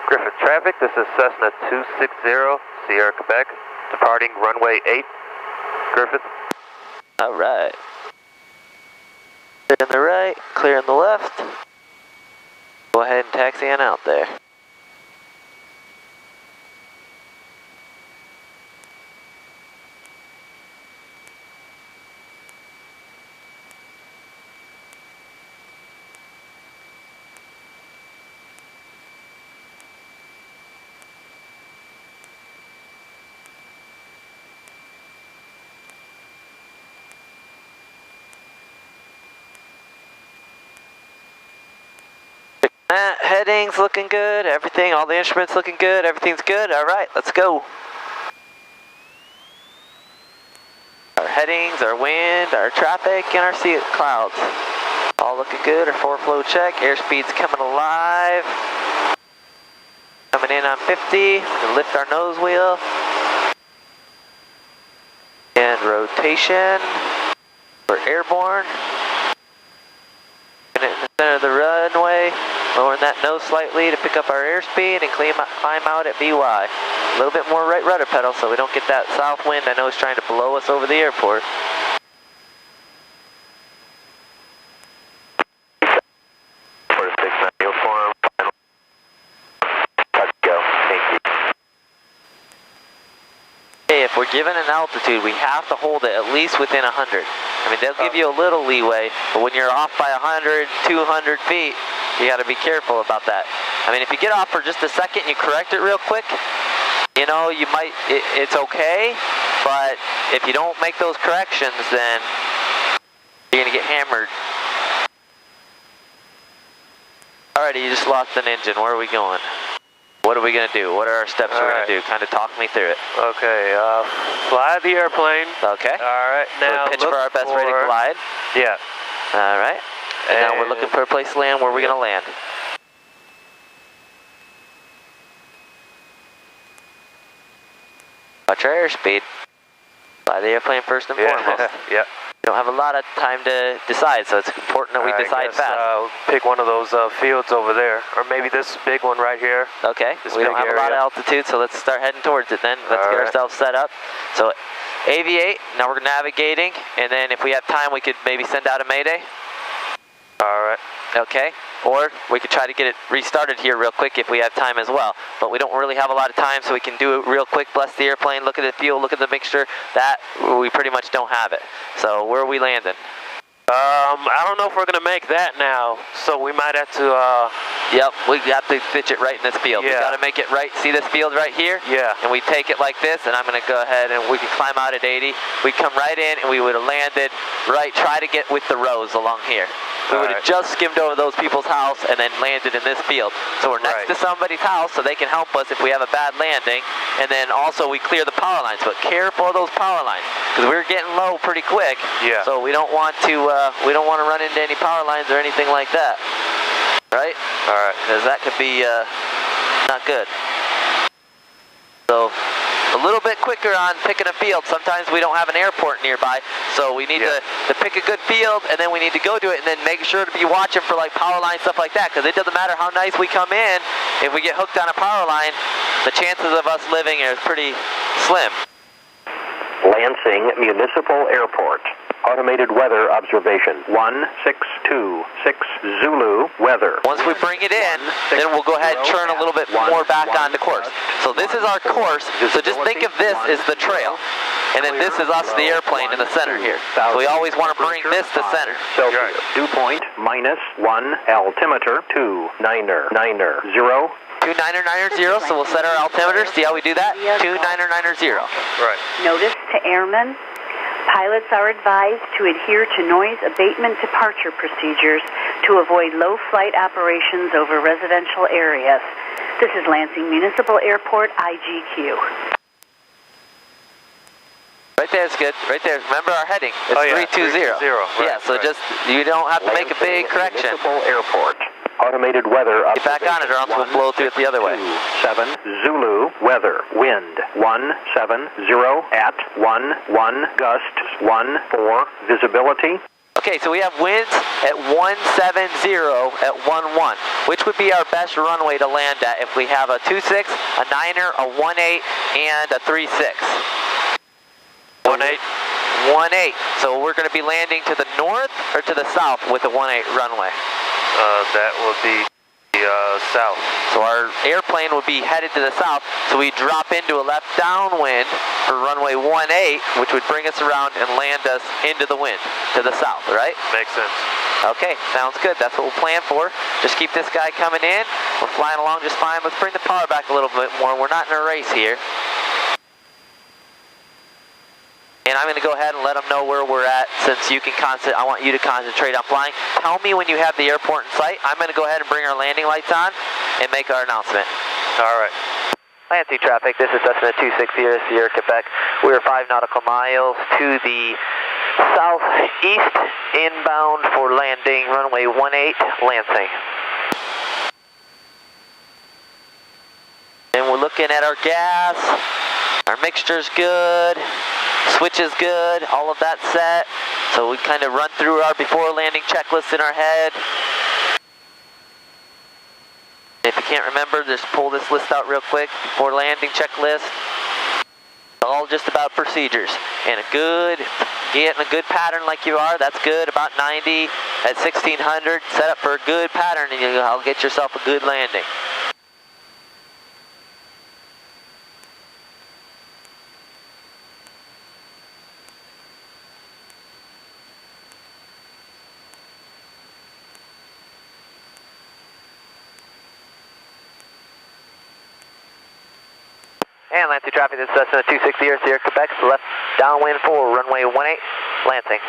Griffith traffic, this is Cessna 260, Sierra, Quebec, departing runway 8, Griffith. All right. Clear in the right, clear in the left. Go ahead and taxi on out there. Headings looking good, everything, all the instruments looking good, everything's good. All right, let's go. Our headings, our wind, our traffic, and our sea clouds. All looking good, our forward flow check, airspeed's coming alive. Coming in on 50, we'll lift our nose wheel. And rotation, we're airborne. In the center of the runway, lowering that nose slightly to pick up our airspeed and climb out at VY. A little bit more right rudder pedal so we don't get that south wind I know is trying to blow us over the airport. If we're given an altitude, we have to hold it at least within 100. I mean, they'll give you a little leeway, but when you're off by 100, 200 feet, you got to be careful about that. I mean, if you get off for just a second and you correct it real quick, you know, you might, it's okay, but if you don't make those corrections, then you're going to get hammered. Alrighty, you just lost an engine. Where are we going? What are we going to do? What are our steps we're going to do? Kind of talk me through it. Okay, fly the airplane. Okay. Alright, now so pitch for our best rated glide. Yeah. Alright. And now we're looking for a place to land. Where are we going to land? Watch our airspeed. Fly the airplane first and foremost. Yeah. We don't have a lot of time to decide, so it's important that we decide fast. Pick one of those fields over there, or maybe this big one right here. Okay, we don't have a lot of altitude, so let's start heading towards it then. Let's get ourselves set up. So, aviate, now we're navigating, and then if we have time, we could maybe send out a mayday. Alright. Okay, or we could try to get it restarted here real quick if we have time as well. But we don't really have a lot of time, so we can do it real quick, bless the airplane, look at the fuel, look at the mixture. That, we pretty much don't have it. So where are we landing? I don't know if we're going to make that now, so we might have to, Yep, we have to pitch it right in this field. Yeah. We got to make it right, see this field right here? Yeah. And we take it like this, and I'm going to go ahead and we can climb out at 80. We come right in, and we would have landed right, try to get with the rows along here. We would have just skimmed over those people's house and then landed in this field. So we're next to somebody's house, so they can help us if we have a bad landing. And then also we clear the power lines, but careful of those power lines because we're getting low pretty quick. Yeah. So we don't want to run into any power lines or anything like that, right? All right. Because that could be not good. So a little bit quicker on picking a field. Sometimes we don't have an airport nearby, so we need to pick a good field, and then we need to go to it, and then make sure to be watching for like power line stuff like that, because it doesn't matter how nice we come in, if we get hooked on a power line, the chances of us living are pretty slim. Lansing Municipal Airport. Automated weather observation 1626 Zulu weather. Once we bring it in, then we'll go ahead and turn a little bit more back onto course. So this is our course, so just think of this as the trail. And then this is us, the airplane in the center here. So we always want to bring this to center. Celsius. Dew point -1, altimeter 2990. 2990, so we'll set our altimeter, see how we do that? 2990. Right. Notice to airmen. Pilots are advised to adhere to noise abatement departure procedures to avoid low flight operations over residential areas. This is Lansing Municipal Airport, IGQ. Right there is good. Right there. Remember our heading. It's 320. Right, yeah, so just, you don't have to make a big correction. Municipal Airport. Automated weather Get back on it or else we'll blow through it the other way. 7 Zulu weather. Wind 170 at 11 gusts 14. Visibility. Okay, so we have winds at 170 at 11, which would be our best runway to land at if we have a 26, a 9er, a 18, and a 36. 18. 18. So we're going to be landing to the north or to the south with the 18 runway? That will be south. So our airplane would be headed to the south, so we drop into a left downwind for runway 18, which would bring us around and land us into the wind to the south, right? Makes sense. Okay, sounds good. That's what we'll plan for. Just keep this guy coming in. We're flying along just fine. Let's bring the power back a little bit more. We're not in a race here. And I'm going to go ahead and let them know where we're at, since you can I want you to concentrate on flying. Tell me when you have the airport in sight. I'm going to go ahead and bring our landing lights on and make our announcement. All right. Lansing traffic, this is Cessna 260 Sierra, Quebec. We are 5 nautical miles to the southeast, inbound for landing, runway 18, Lansing. And we're looking at our gas. Our mixture's good. Switch is good, all of that set. So we kind of run through our before landing checklist in our head. If you can't remember, just pull this list out real quick. Before landing checklist. All just about procedures. And getting a good pattern like you are, that's good. About 90 at 1600, set up for a good pattern and you'll get yourself a good landing. And Lansing traffic, this is Cessna 260 Sierra, Quebec, left downwind for runway 18, Lansing.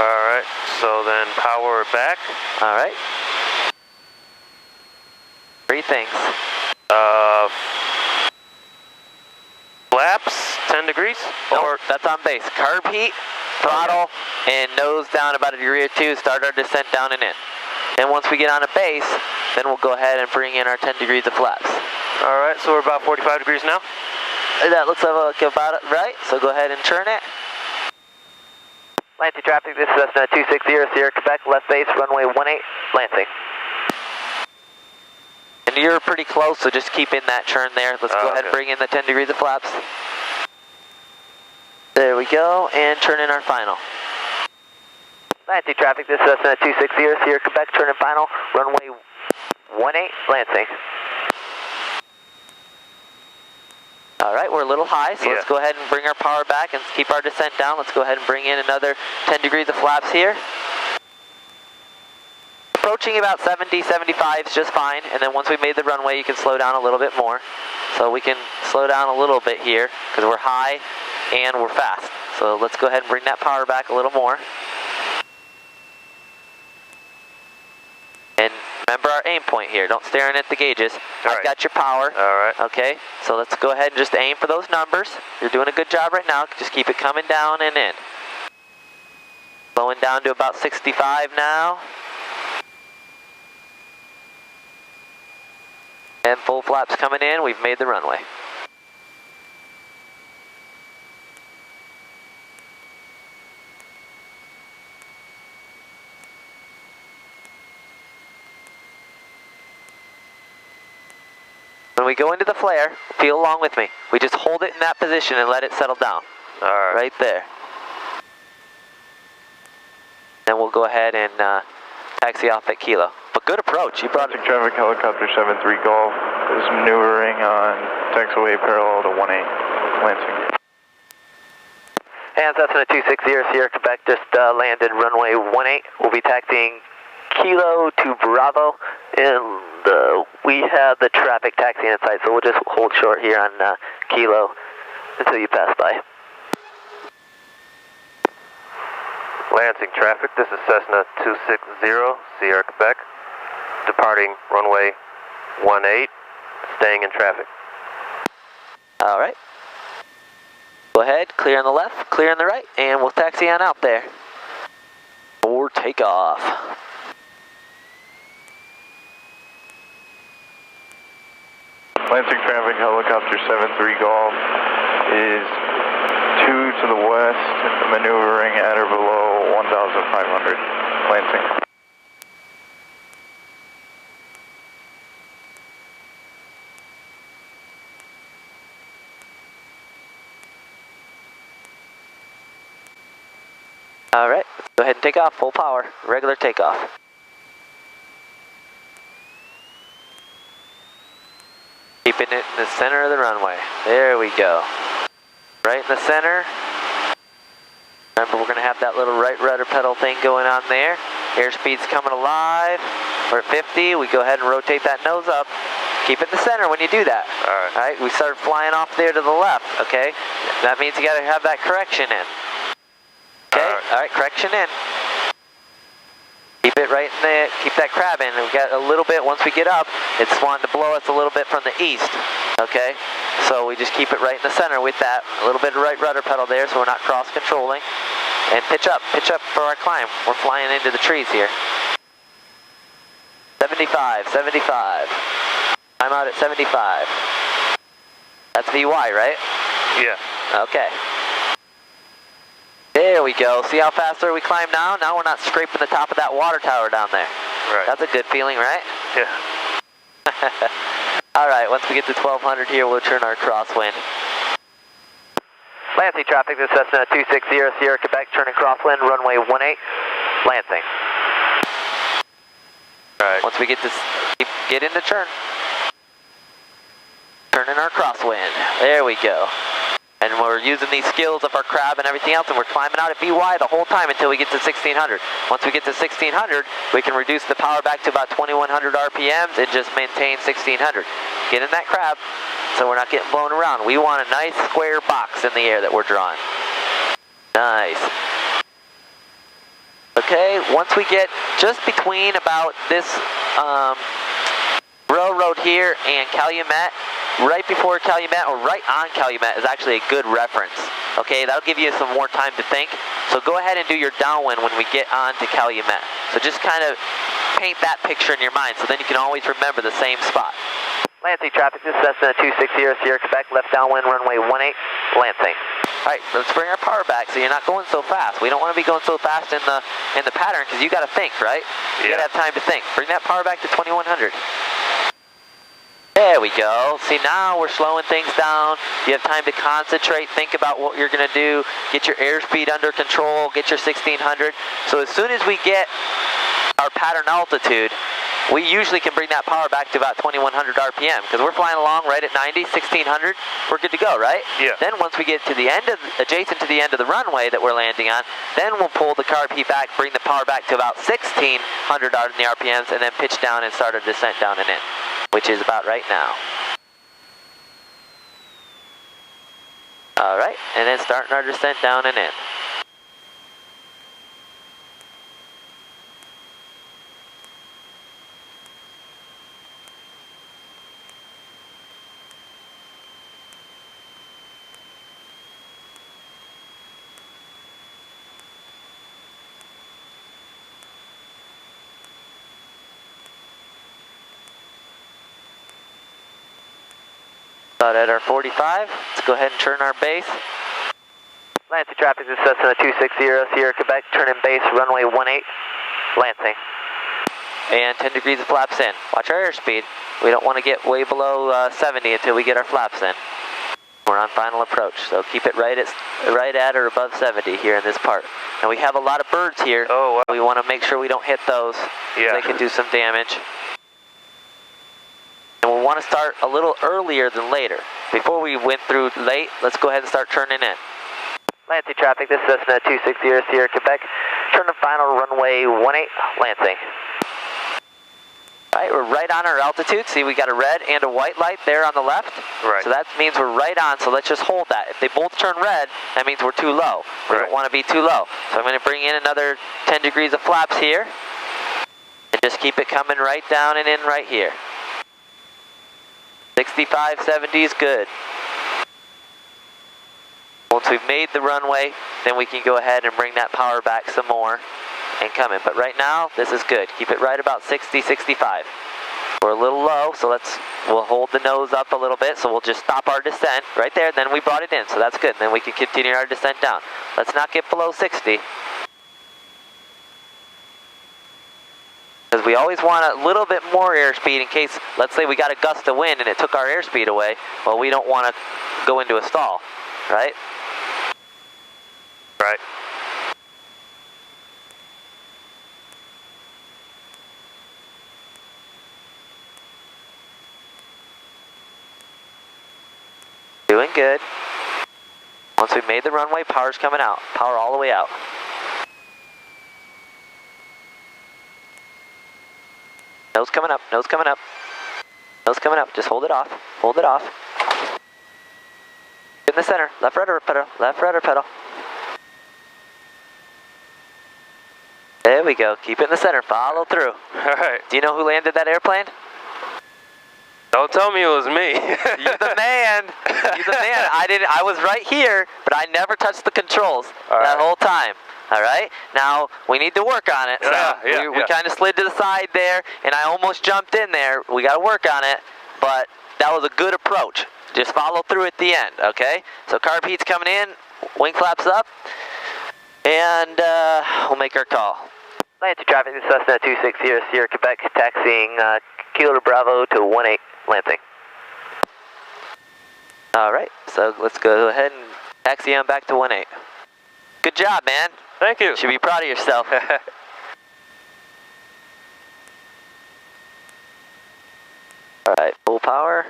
Alright, so then power back. Alright. 3 things. Flaps, 10 degrees? Nope, Or that's on base. Carb heat, throttle, and nose down about 1 degree or 2, start our descent down and in. And once we get on a base, then we'll go ahead and bring in our 10 degrees of flaps. Alright, so we're about 45 degrees now? That looks like about it, right? So go ahead and turn it. Lansing traffic, this is Cessna 260 Sierra, Quebec, left base, runway 18, Lansing. And you're pretty close, so just keep in that turn there. Let's go ahead and bring in the 10 degrees of flaps. There we go, and turn in our final. Lansing traffic, this is Cessna 260 Sierra, Quebec, turn in final, runway 18, Lansing. Alright, we're a little high, so let's go ahead and bring our power back and keep our descent down. Let's go ahead and bring in another 10 degrees of flaps here. Approaching about 70, 75 is just fine, and then once we've made the runway, you can slow down a little bit more. So we can slow down a little bit here, because we're high and we're fast. So let's go ahead and bring that power back a little more. And remember our aim point here, don't stare in at the gauges. I've got your power. Alright. Okay, so let's go ahead and just aim for those numbers. You're doing a good job right now, just keep it coming down and in. Slowing down to about 65 now. And full flaps coming in, we've made the runway. When we go into the flare, feel along with me. We just hold it in that position and let it settle down. Alright. Right there. Then we'll go ahead and taxi off at Kilo. But good approach. You brought it. Traffic helicopter 73 Golf is maneuvering on taxiway parallel to 18 Lansing. And Cessna 260 Sierra, Quebec, just landed runway 18. We'll be taxiing Kilo to Bravo, and we have the traffic taxi in sight, so we'll just hold short here on Kilo until you pass by. Lansing traffic, this is Cessna 260 Sierra, Quebec, departing runway 18, staying in traffic. All right. Go ahead, clear on the left, clear on the right, and we'll taxi on out there for takeoff. Lansing traffic, helicopter 73 Golf is 2 to the west, maneuvering at or below 1,500. Lansing. All right, let's go ahead and take off, full power, regular takeoff. Keeping it in the center of the runway. There we go. Right in the center. Remember, we're going to have that little right rudder pedal thing going on there. Airspeed's coming alive. We're at 50. We go ahead and rotate that nose up. Keep it in the center when you do that. All right, we start flying off there to the left, okay? That means you got to have that correction in. Okay, all right, correction in. Keep it right in there, keep that crab in. We got a little bit, once we get up, it's wanting to blow us a little bit from the east, okay? So we just keep it right in the center with that, a little bit of right rudder pedal there so we're not cross-controlling. And pitch up for our climb. We're flying into the trees here. 75, 75. I'm out at 75. That's VY, right? Yeah. Okay. There we go. See how fast we climb now? Now we're not scraping the top of that water tower down there. Right. That's a good feeling, right? Yeah. All right, once we get to 1200 here, we'll turn our crosswind. Lansing traffic, this is Cessna 260 Sierra Quebec, turning crosswind, runway 18, Lansing. All right. Once we get into turn. Turning our crosswind. There we go. And we're using these skills of our crab and everything else, and we're climbing out at VY the whole time until we get to 1600. Once we get to 1600, we can reduce the power back to about 2100 RPMs and just maintain 1600. Get in that crab so we're not getting blown around. We want a nice square box in the air that we're drawing. Nice. Okay, once we get just between about this railroad here and Calumet, right before Calumet or right on Calumet is actually a good reference. Okay, that'll give you some more time to think. So go ahead and do your downwind when we get on to Calumet. So just kind of paint that picture in your mind so then you can always remember the same spot. Lansing traffic, this is Cessna 260 Sierra Quebec, left downwind, runway 18, Lansing. All right, let's bring our power back so you're not going so fast. We don't want to be going so fast in the pattern because you got to think, right? You got to have time to think. Bring that power back to 2100. There we go. See, now we're slowing things down. You have time to concentrate, think about what you're going to do, get your airspeed under control, get your 1600. So as soon as we get our pattern altitude, we usually can bring that power back to about 2100 RPM because we're flying along right at 90, 1600. We're good to go, right? Yeah. Then once we get to the end of, adjacent to the end of the runway that we're landing on, then we'll pull the carb heat back, bring the power back to about 1600 in the RPMs, and then pitch down and start a descent down and in, which is about right now. All right, and then starting our descent down and in. About at our 45, let's go ahead and turn our base. Lansing traffic, this is Cessna 260 Sierra Quebec, turn in base, runway 18, Lansing. And 10 degrees of flaps in. Watch our airspeed. We don't want to get way below 70 until we get our flaps in. We're on final approach, so keep it right at or above 70 here in this part. And we have a lot of birds here. Oh, wow. We want to make sure we don't hit those. Yeah. They can do some damage. And we'll want to start a little earlier than later. Before we went through late, let's go ahead and start turning in. Lansing traffic, this is Cessna 260 Sierra Quebec, turn to final runway 18, Lansing. All right, we're right on our altitude. See, we got a red and a white light there on the left. Right. So that means we're right on, so let's just hold that. If they both turn red, that means we're too low. We don't want to be too low. So I'm going to bring in another 10 degrees of flaps here. And just keep it coming right down and in right here. 65, 70 is good. Once we've made the runway, then we can go ahead and bring that power back some more and come in. But right now, this is good. Keep it right about 60, 65. We're a little low, so we'll hold the nose up a little bit, so we'll just stop our descent right there, and then we brought it in, so that's good. And then we can continue our descent down. Let's not get below 60. Because we always want a little bit more airspeed in case, let's say we got a gust of wind and it took our airspeed away. Well, we don't want to go into a stall, right? Right. Doing good. Once we made the runway, power's coming out. Power all the way out. Nose coming up, nose coming up. Nose coming up, just hold it off. Hold it off. In the center, left rudder pedal, left rudder pedal. There we go, keep it in the center, follow through. Alright. Do you know who landed that airplane? Don't tell me it was me. You're the man. You're the man. I was right here, but I never touched the controls that whole time. All right? Now, we need to work on it. So we kind of slid to the side there, and I almost jumped in there. We got to work on it, but that was a good approach. Just follow through at the end, okay? So carb heat's coming in, wing flaps up, and we'll make our call. Lansing traffic, this is Cessna 260 Sierra, Quebec, taxiing Kilo Bravo to 18 Lansing. All right, so let's go ahead and taxi on back to 18. Good job, man. Thank you. You should be proud of yourself. All right, full power.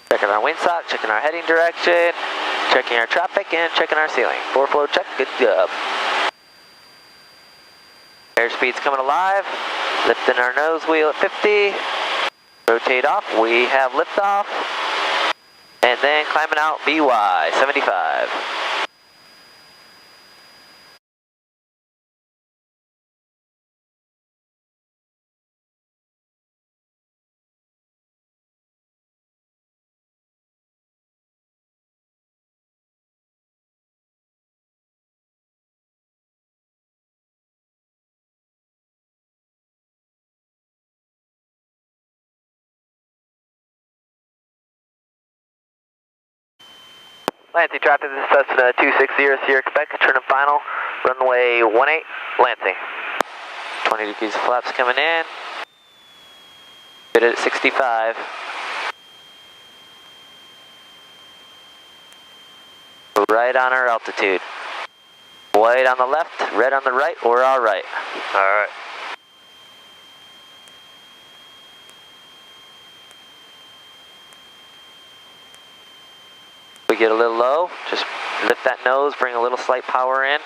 Checking our windsock, checking our heading direction, checking our traffic, and checking our ceiling. 4-flow check, good job. Airspeed's coming alive. Lifting our nose wheel at 50. Rotate off, we have liftoff. And then climbing out BY 75. Lansing traffic, this is Cessna 260 Sierra, Quebec, turn and final, runway 18, Lansing. 20 degrees of flaps coming in. Fit it at 65. Right on our altitude. White on the left, red on the right, we're all right. All right. We get a little low, just lift that nose, bring a little slight power in.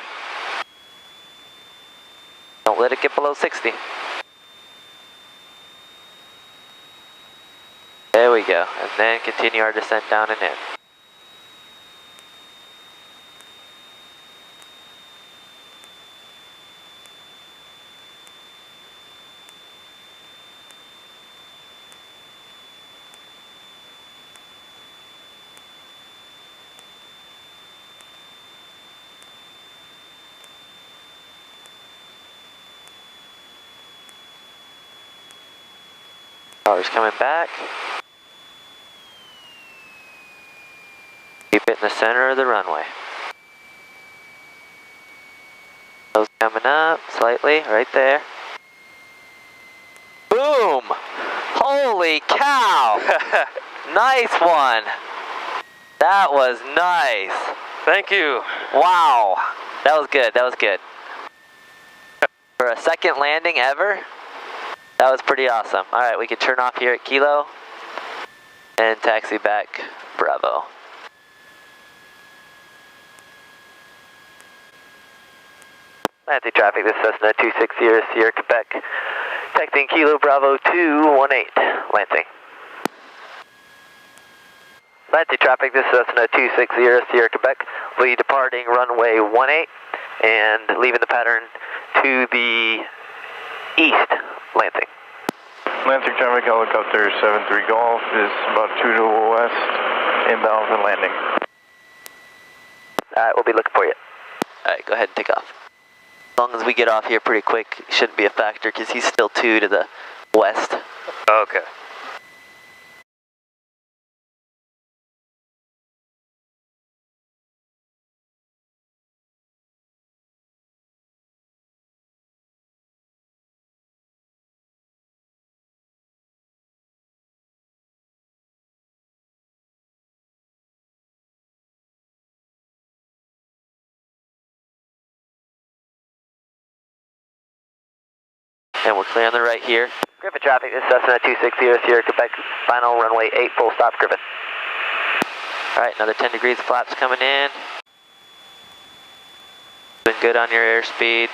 Don't let it get below 60. There we go, and then continue our descent down and in. Power's coming back. Keep it in the center of the runway. Nose coming up slightly, right there. Boom! Holy cow! Nice one! That was nice. Thank you. Wow. That was good, that was good. For a second landing ever, that was pretty awesome. All right, we can turn off here at Kilo and taxi back Bravo. Lansing traffic, this is Cessna 260 Sierra, Quebec, taxiing Kilo Bravo 218, Lansing. Lansing traffic, this is Cessna 260 Sierra, Quebec, will be departing runway 18 and leaving the pattern to the east, Lansing. Lansing traffic, helicopter 73 Golf is about 2 to the west, inbound for landing. Alright, we'll be looking for you. Alright, go ahead and take off. As long as we get off here pretty quick, it shouldn't be a factor because he's still 2 to the west. Okay. And we're clear on the right here. Griffith traffic, this is Cessna 260 Sierra Quebec, final runway 8, full stop, Griffith. Alright, another 10 degrees of flaps coming in. Been good on your airspeed.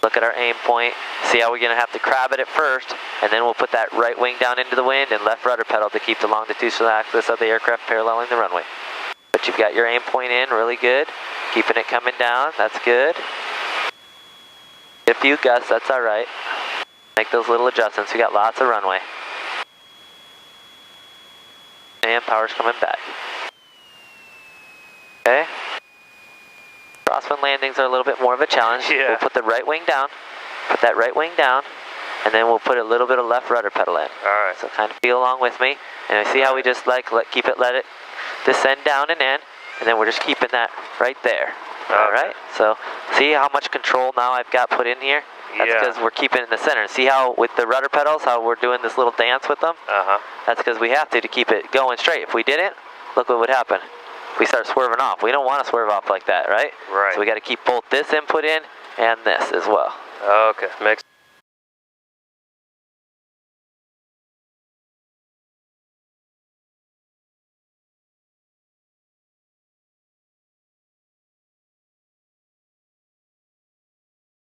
Look at our aim point. See how we're going to have to crab it at first, and then we'll put that right wing down into the wind and left rudder pedal to keep the longitudinal axis of the aircraft paralleling the runway. But you've got your aim point in really good. Keeping it coming down, that's good. Get a few gusts, that's alright. Make those little adjustments, we got lots of runway. And power's coming back. Okay. Crosswind landings are a little bit more of a challenge. Yeah. We'll put the right wing down, put that right wing down, and then we'll put a little bit of left rudder pedal in. Alright. So kind of feel along with me. And I see how we just let it descend down and in, and then we're just keeping that right there. Alright, so see how much control now I've got put in here? That's because we're keeping it in the center. See how with the rudder pedals, how we're doing this little dance with them? That's because we have to keep it going straight. If we didn't, look what would happen. We start swerving off. We don't want to swerve off like that, right? Right. So we got to keep both this input in and this as well. Okay, makes